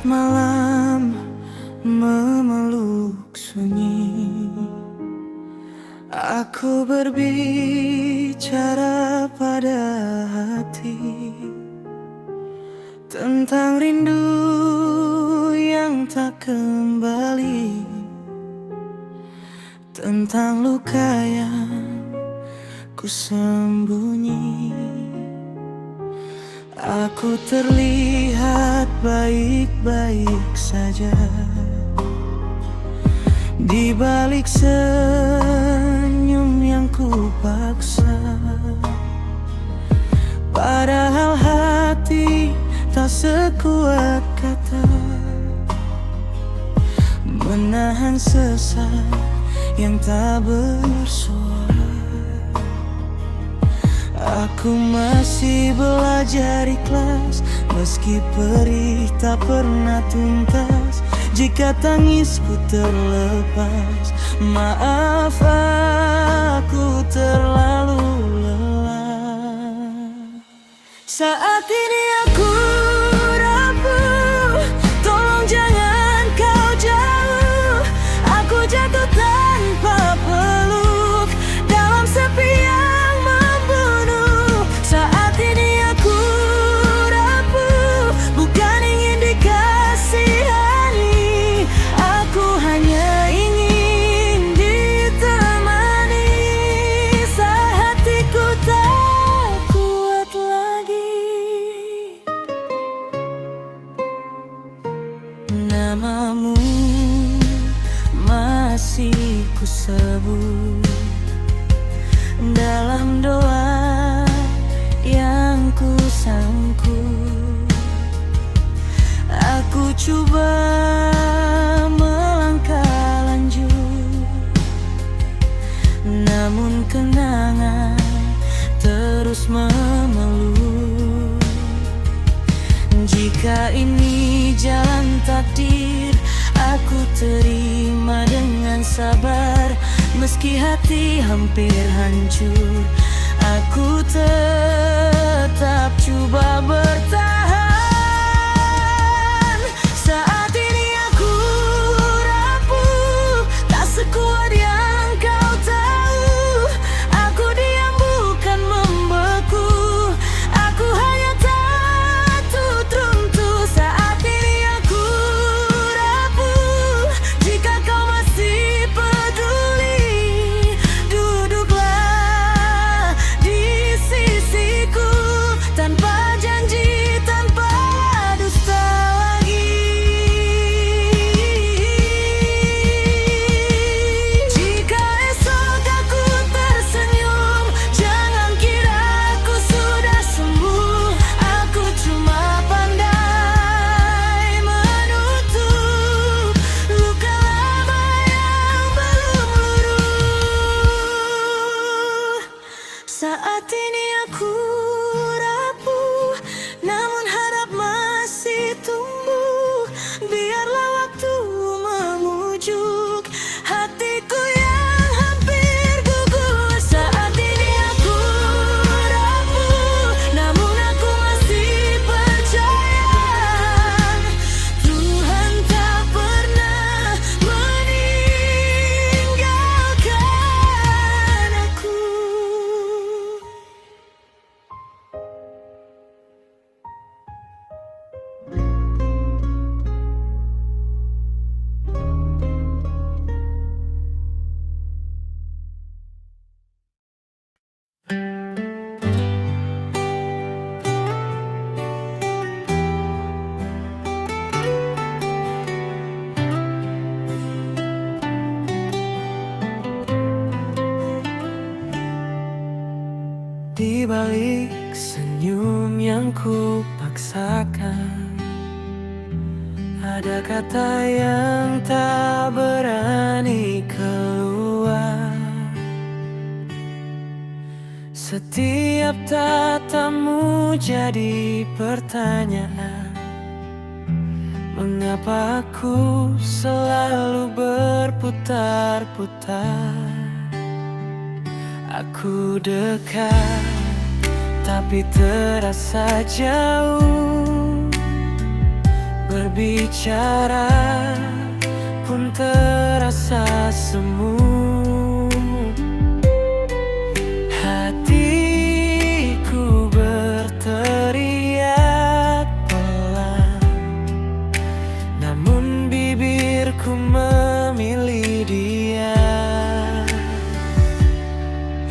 malam memeluk sunyi, aku berbicara pada hati tentang rindu yang tak kembali, tentang luka yang ku sembunyi. Aku terlihat baik-baik saja di balik senyum yang ku paksa, padahal hati tak sekuat kata menahan sesak yang tak bersuara. Aku masih belajar ikhlas, meski perih tak pernah tuntas. Jika tangisku terlepas, maaf aku terlalu lelah. Saat ini aku rapuh, tolong jangan kau jauh. Aku jatuh tanpa peluk dalam sepi yang membunuh. Saat ini aku rapuh, bukan ingin dikasihani. Aku hanya ingin ditemani saat hatiku tak kuat lagi. Namamu masih ku sebut dalam doa yang ku sangkut. Aku coba melangkah lanjut, namun kenangan terus memeluk. Jika ini jalan takdir, aku terima dengan sabar. Meski hati hampir hancur, aku tetap coba bertahan. Saat ini aku rapuh, tak sekuat yang kau tahu. Aku diam bukan membeku, aku hanya takut runtuh. Saat ini aku rapuh, jika kau masih peduli, duduklah di sisiku, tanpa janji, tanpa dusta lagi. Jika esok aku tersenyum, jangan kira aku sudah sembuh. Aku cuma pandai menutup luka lama yang belum luruh. Saat ini aku rapuh, namun harap masih tumbuh. Biarlah waktu memujuk hatiku yang hampir gugur. Saat ini aku rapuh, namun aku masih percaya Tuhan tak pernah meninggalkan aku. Di balik senyum yang ku paksakan, ada kata yang tak berani keluar. Setiap tatamu jadi pertanyaan, mengapa aku selalu berputar-putar. Aku dekat, tapi terasa jauh. Berbicara pun terasa semu. Hatiku berteriak pelan, namun bibirku memilih dia.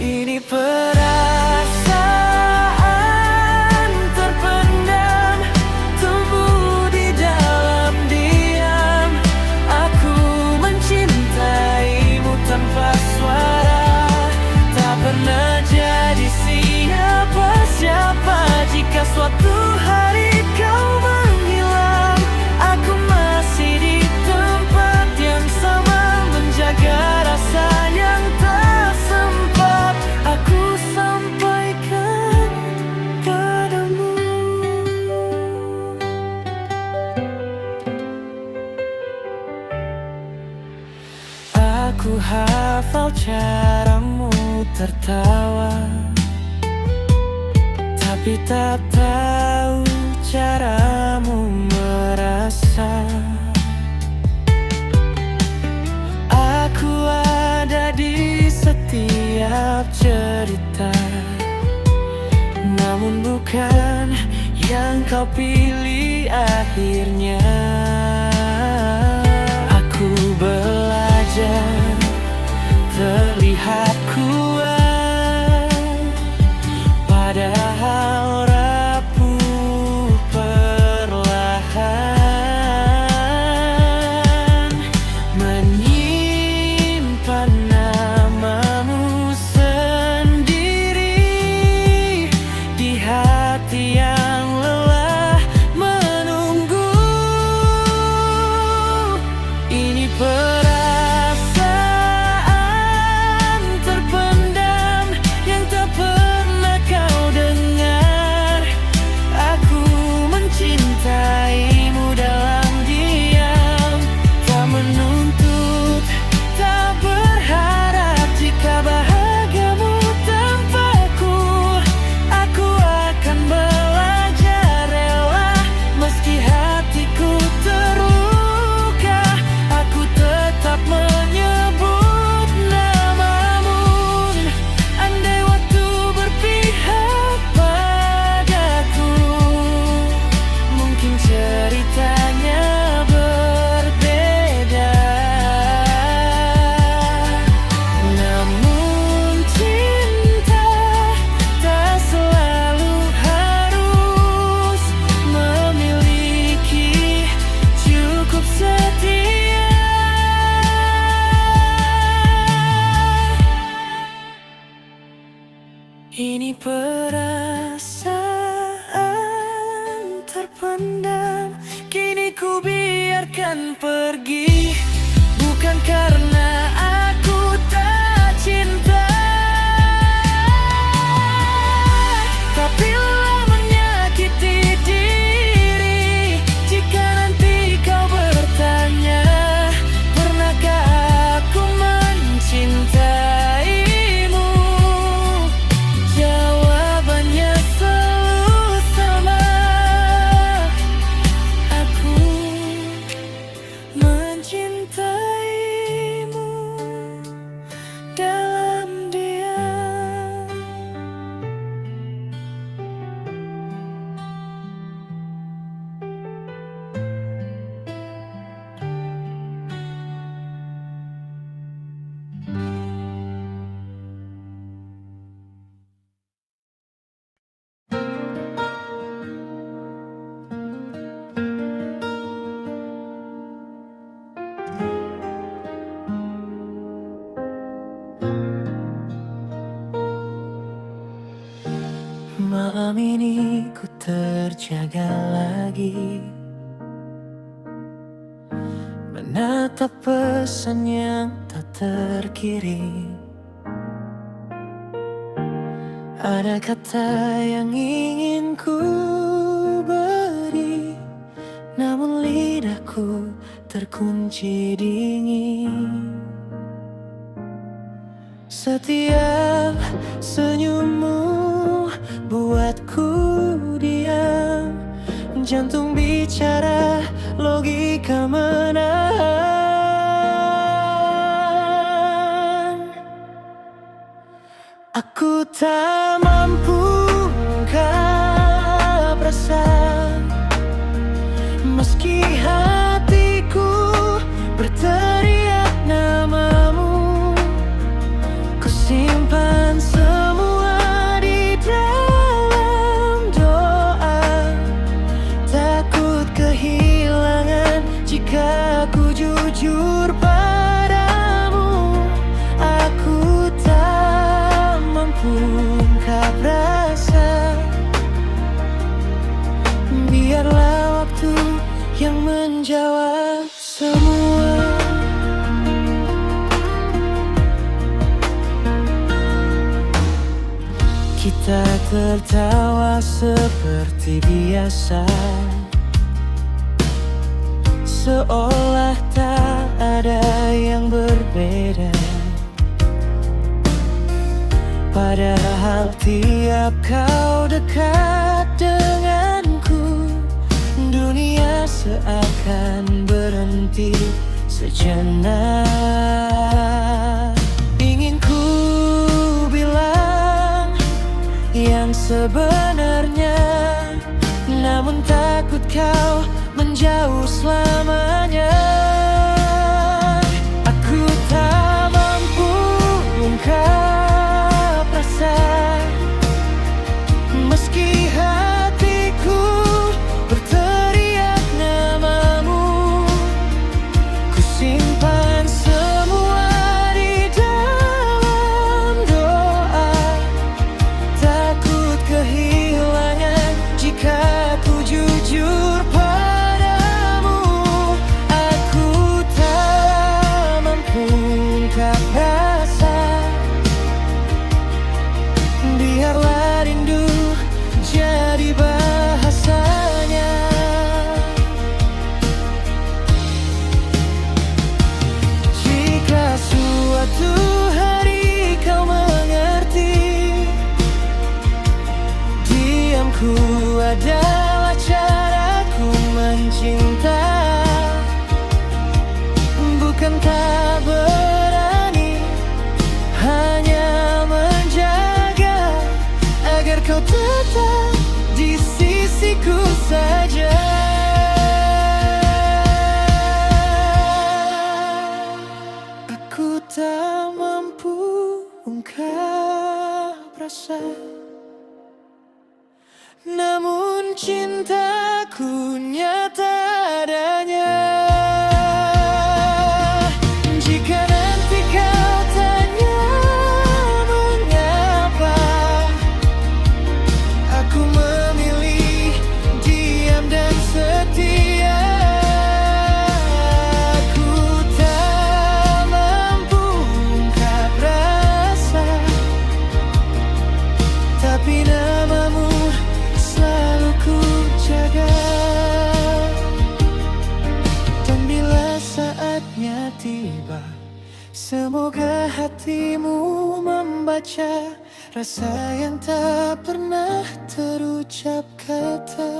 Ini perasaan terpendam, tumbuh di dalam diam. Aku mencintaimu tanpa suara, tak pernah jadi siapa-siapa. Jika suatu hari kau menghilang, aku masih di tempat yang sama, menjaga rasa yang tak sempat aku sampaikan padamu. Aku hafal caramu tertawa, tapi tak tahu caramu merasa. Aku ada di setiap cerita, namun bukan yang kau pilih akhirnya. Aku belajar terlihat kuat, padahal rapuh perlahan. Menyimpan namamu sendiri di hati yang lelah menunggu. Ini perasaan terpendam yang tak pernah kau dengar. Aku mencintaimu dalam diam, tak menuntut, tak berharap. Jika bahagiamu tanpaku, aku akan belajar rela. Meski hatiku terluka, aku tetap menyebut namamu. Andai waktu berpihak padaku, mungkin ceritanya berbeda. Namun cinta tak selalu harus memiliki cukup setia. Ini perasaan terpendam, kini ku biarkan pergi. Bukan karena aku tak cinta, tapi lelah menyakiti diri. Jika nanti kau bertanya, pernahkah aku mencintaimu? Jawabannya selalu sama. Aku mencintaimu dalam diam. Malam ini ku terjaga lagi, menatap pesan yang tak terkirim. Ada kata yang ingin ku beri, namun lidahku terkunci dingin. Setiap senyummu buatku diam, jantung bicara, logika menahan. Aku tak mampu ungkap rasa, meski hatiku berteriak namamu. Ku simpan semua di dalam doa, takut kehilangan jika ku jujur padamu. Aku tak mampu ungkap rasa, biarlah waktu yang menjawab semua. Kita tertawa seperti biasa, seolah tak ada yang berbeda. Padahal tiap kau dekat denganku, dunia seakan berhenti sejenak. Ingin ku bilang yang sebenarnya, namun takut kau menjauh selamanya. Aku tak mampu ungkap rasa, meski hatiku berteriak namamu. Ku simpan semua di dalam doa, takut kehilangan jika ku jujur padamu. Aku tak mampu ungkap rasa, biarlah rindu jadi bahasanya. Jika suatu hari kau mengerti, diamku adalah caraku mencinta. Bukan tak berani, hanya menjaga agar kau tetap di sisiku saja. Aku tak mampu ungkap rasa, namun cintaku nyata adanya. Jika nanti kau tanya mengapa aku memilih diam dan setia, aku tak mampu ungkap rasa, tapi namamu selalu ku jaga. Dan bila saatnya tiba, semoga hatimu membaca rasa yang tak pernah terucap kata.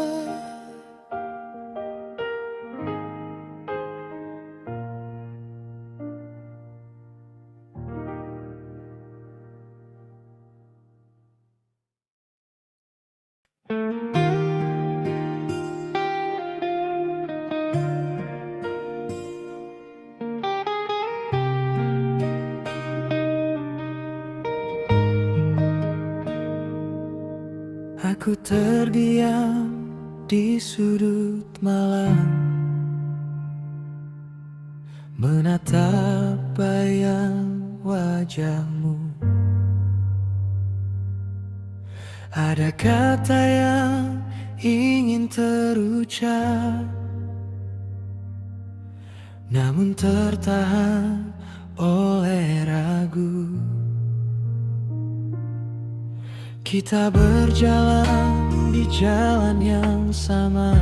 Aku terdiam di sudut malam, menatap bayang wajahmu. Ada kata yang ingin terucap, namun tertahan oleh ragu. Kita berjalan di jalan yang sama,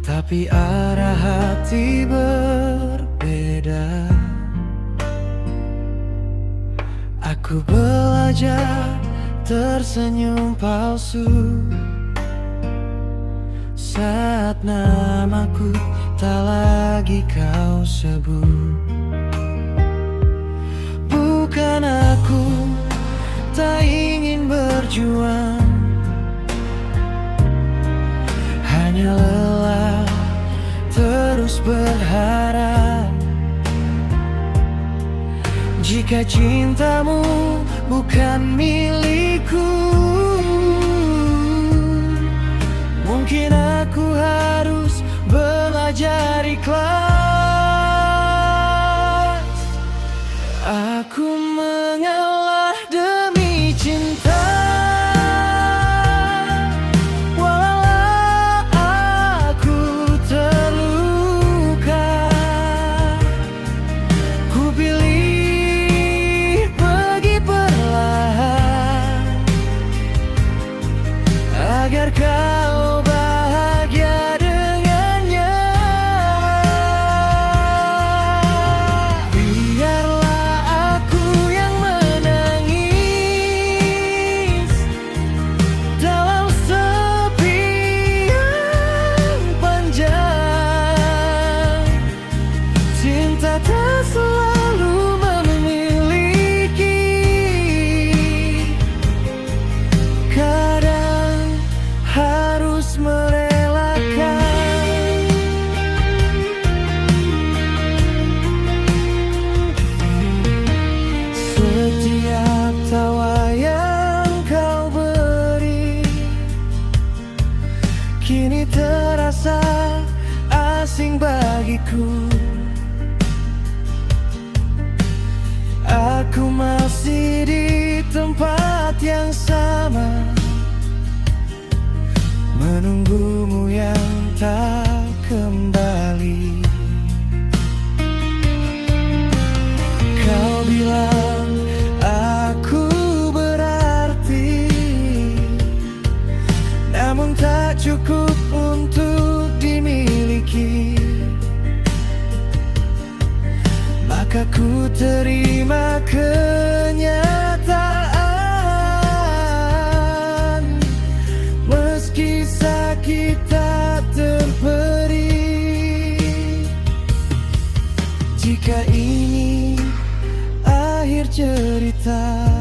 tapi arah hati berbeda. Aku belajar tersenyum palsu saat namaku tak lagi kau sebut. Bukan aku tak ingin berjuang, hanya lelah terus berharap. Jika cintamu bukan milikku, mungkin aku harus belajar ikhlas. Aku mengalah demi cinta, walau aku terluka. Ku pilih pergi perlahan agar kau bahagia dengannya. Biarlah aku yang menangis dalam sepi yang panjang. Cinta tak selalu memiliki, kadang harus merelakan. Setiap tawa yang kau beri kini terasa asing bagiku. Aku masih di tempat yang sama, menunggumu yang tak kembali. Kau bilang aku berarti, namun tak cukup untuk dimiliki. Maka ku terima kenyataan, meski sakit tak terperi. Jika ini akhir cerita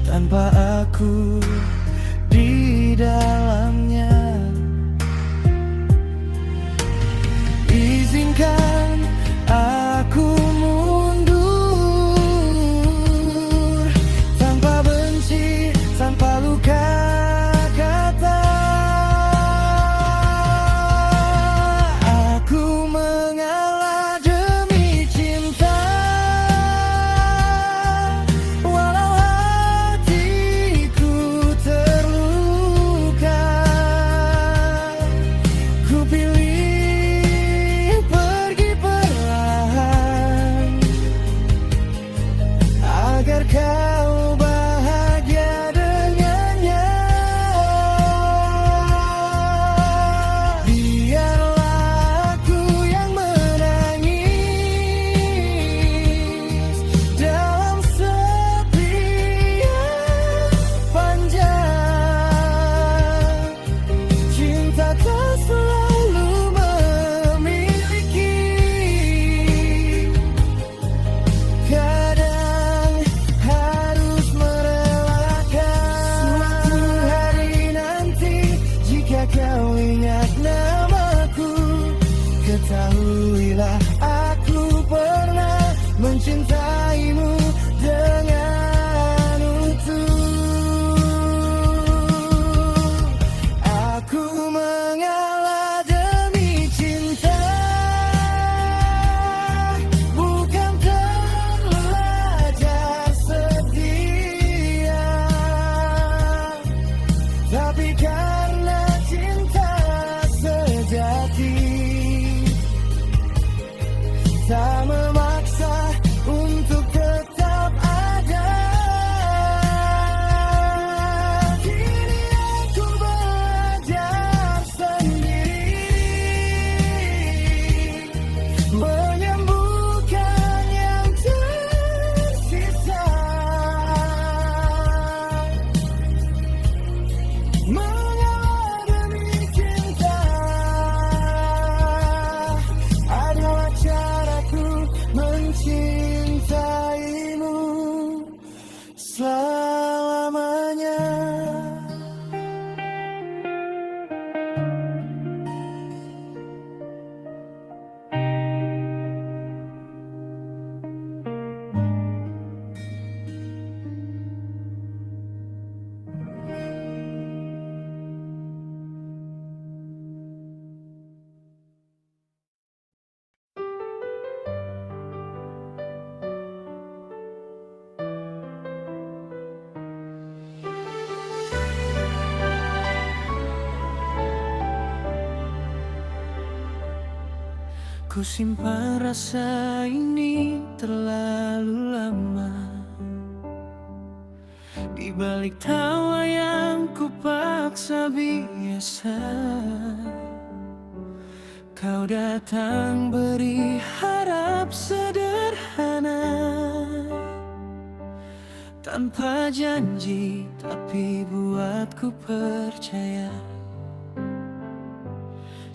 tanpa aku di dalamnya, izinkan aku mundur tanpa benci, tanpa luka kata. Aku mengalah demi cinta, walau hatiku terluka. Ku simpan rasa ini terlalu lama. Di balik tawa yang ku paksa biasa, kau datang beri harap sederhana. Tanpa janji tapi buatku percaya.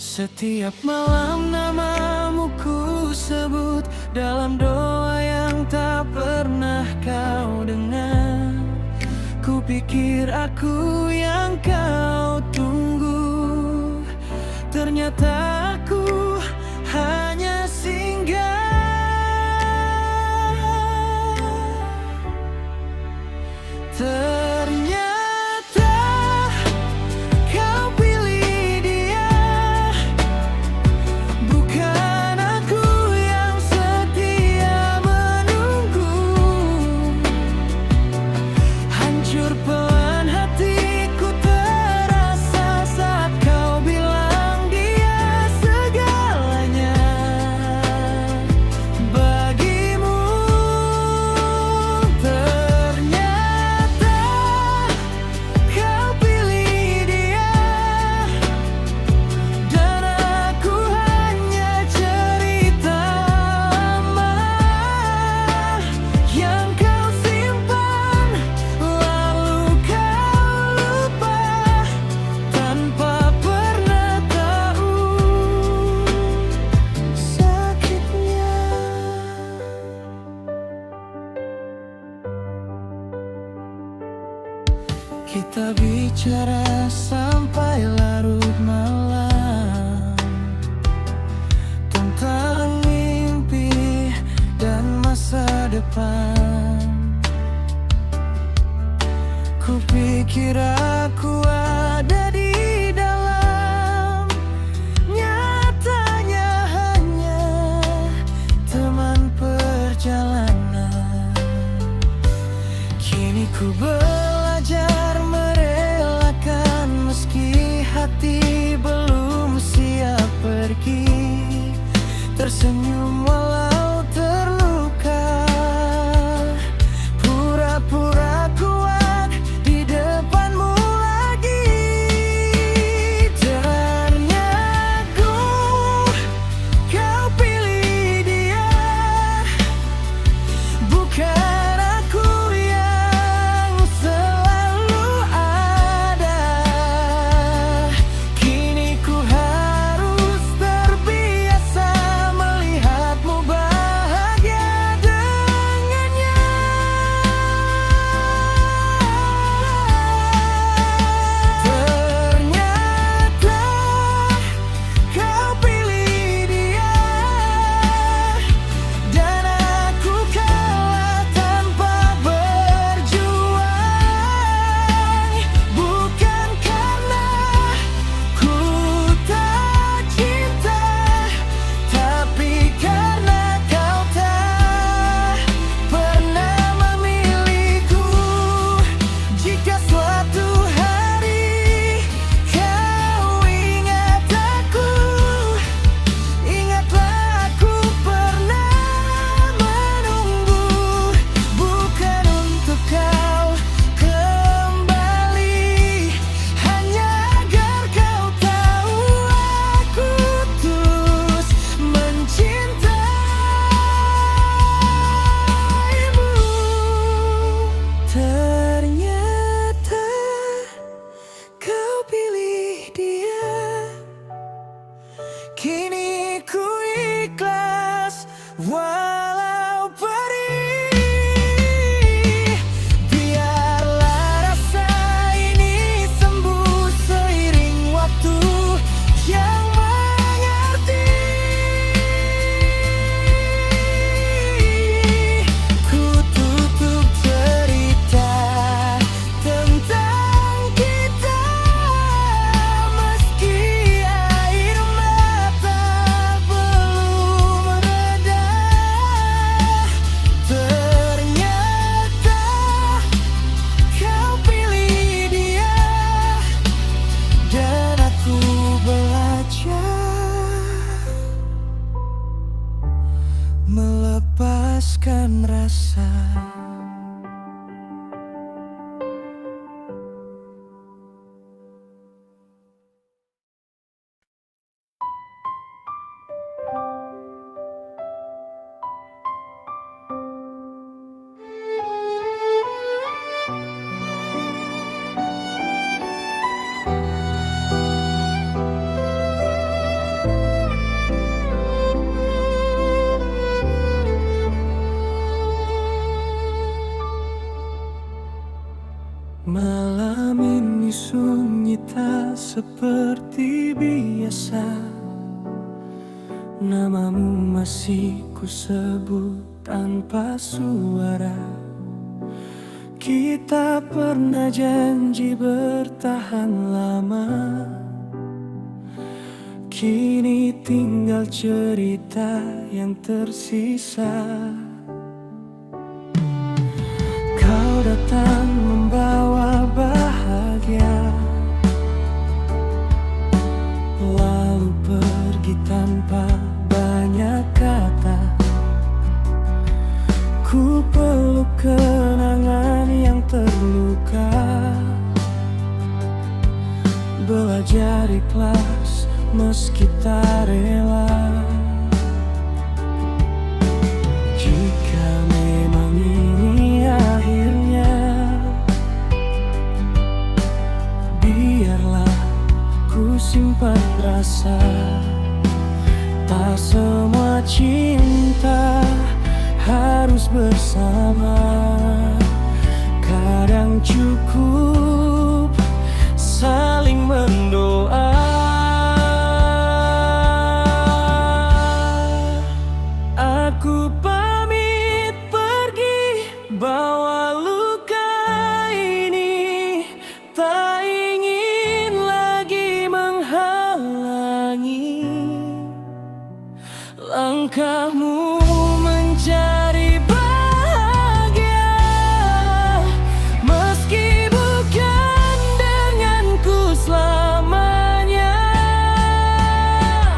Setiap malam namamu ku sebut dalam doa yang tak pernah kau dengar. Ku pikir aku yang kau tunggu, ternyata aku hanya singgah. Ternyata kau pilih dia, bukan aku yang setia menunggu. Hancur pelan hatiku terasa saat kau bilang dia biasa, namamu masih ku sebut tanpa suara. Kita pernah janji bertahan lama, kini tinggal cerita yang tersisa. Kau datang membawa bahagia, lalu pergi tanpa banyak kata. Ku peluk kenangan yang terluka, belajar ikhlas meski tak rela. Jika memang ini akhirnya, biarlah ku simpan rasa. Tak semua cinta harus bersama, kadang cukup saling mendoa. Aku pamit pergi, bawa luka ini, tak ingin lagi menghalangi langkahmu mencari bahagia, meski bukan denganku selamanya.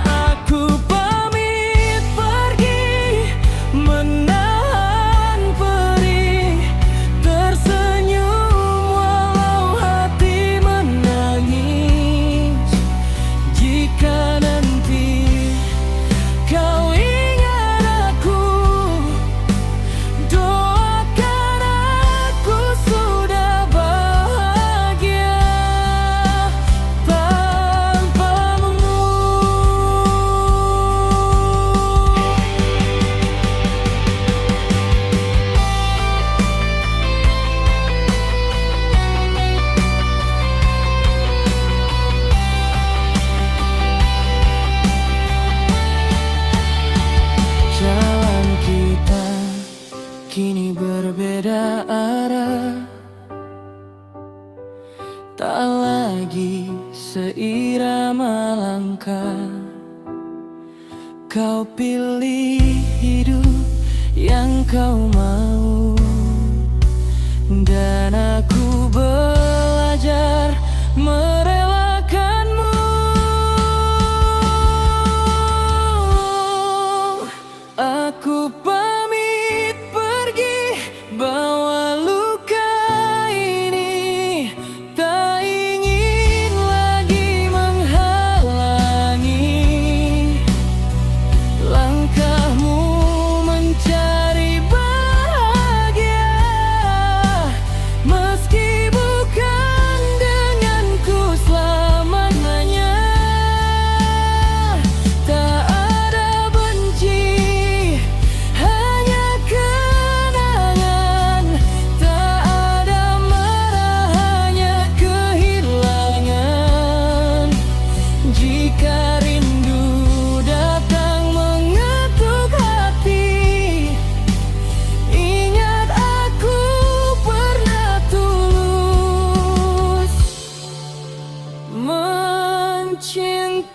Aku pamit pergi, menahan perih, tersenyum walau hati menangis. Jika nanti kau ingat aku, doakan aku sudah bahagia tanpamu. Jalan kita kini berbeda arah, tak lagi seirama langkah. Kau pilih hidup yang kau mau, dan aku belajar merelakanmu. Aku pamit pergi, bawa luka ini, tak ingin lagi menghalangi langkahmu mencari bahagia, meski bukan denganku selamanya. Tak ada benci, hanya kenangan. Tak ada marah, hanya kehilangan. Jika rindu datang mengetuk hati, ingat aku pernah tulus mencintai.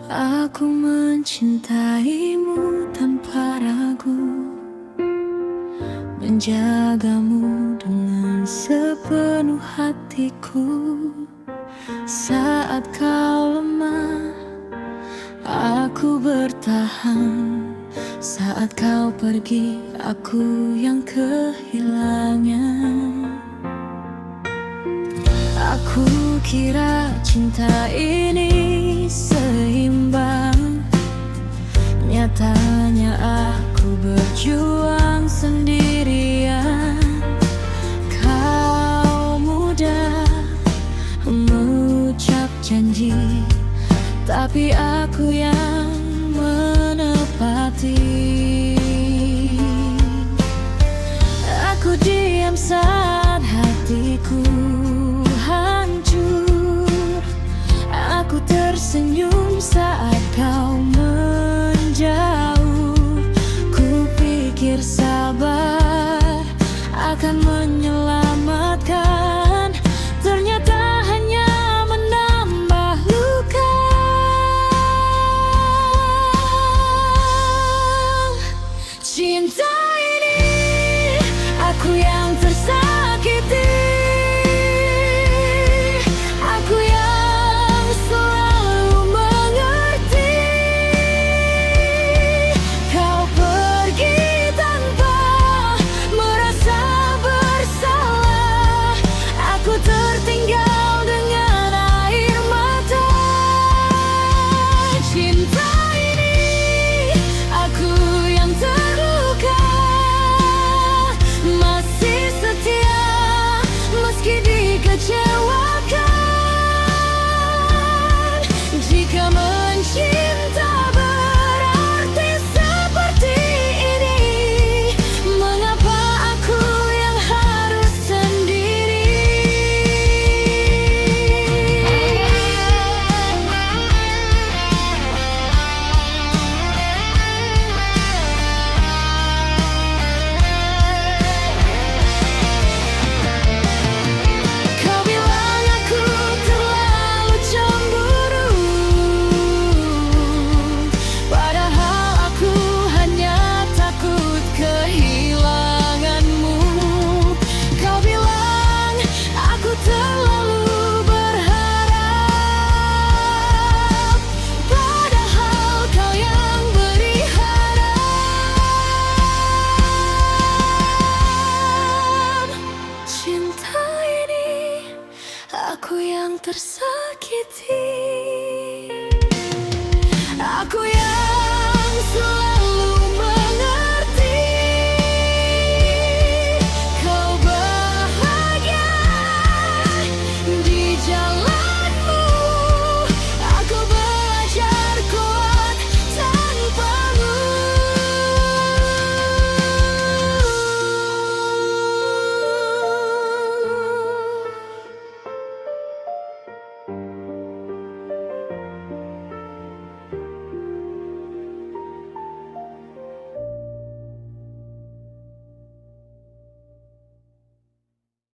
Aku mencintaimu tanpa ragu, menjagamu dengan sepenuh hatiku. Saat kau lemah, aku bertahan. Saat kau pergi, aku yang kehilangan. Aku kira cinta ini seimbang. Nyatanya aku berjuang sendirian. Kau mudah mengucap janji, tapi aku yang menepati. Aku diam saat hatiku hancur. Aku tersenyum